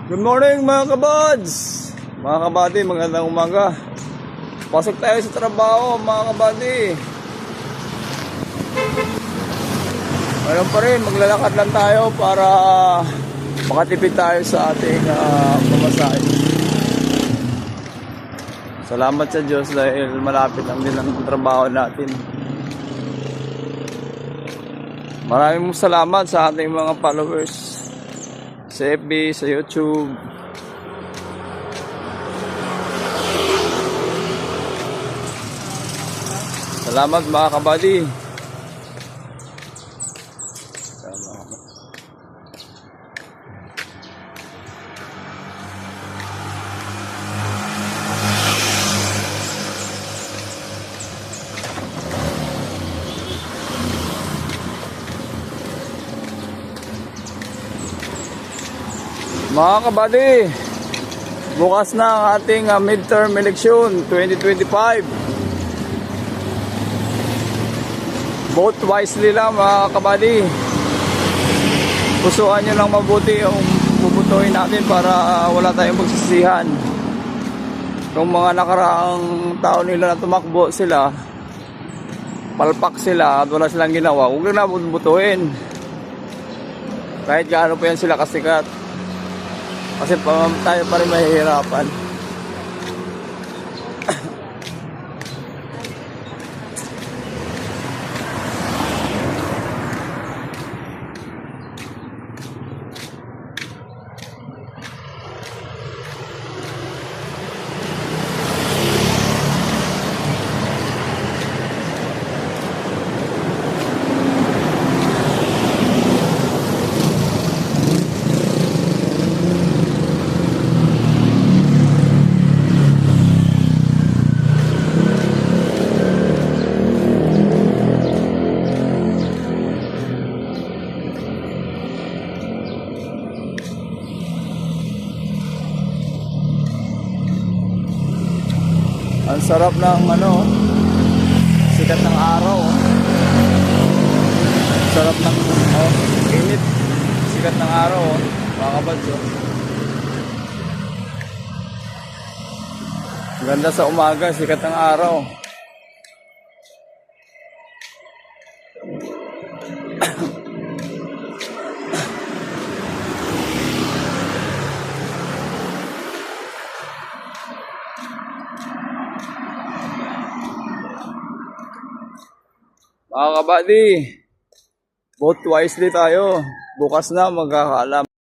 Good morning mga kabads! Mga kabady, magandang umaga. Pasok tayo sa trabaho mga kabady. Ngayon pa rin, maglalakad lang tayo para makatipid tayo sa ating pamasahe. Salamat sa Diyos dahil malapit lang din ang trabaho natin. Maraming salamat sa ating mga followers sa FB, sa YouTube. Salamat mga kabady. Mga kabady, bukas na ang ating midterm election 2025. Vote wisely lang mga kabady. Pusuan nyo lang mabuti yung bubutuhin natin para wala tayong pagsisihan. Kung mga nakaraang tao nila na tumakbo sila, palpak sila at wala silang ginawa, huwag na bubutuhin. Kahit gaano pa yan sila kasikat. Kasi tayo pa rin mahihirapan. Ang sarap ng sikat ng araw. Sarap ng init. Sikat ng araw, mga kabads. Ganda sa umaga, sikat ng araw. Mga kabady, vote wisely tayo. Bukas na magkakaalam.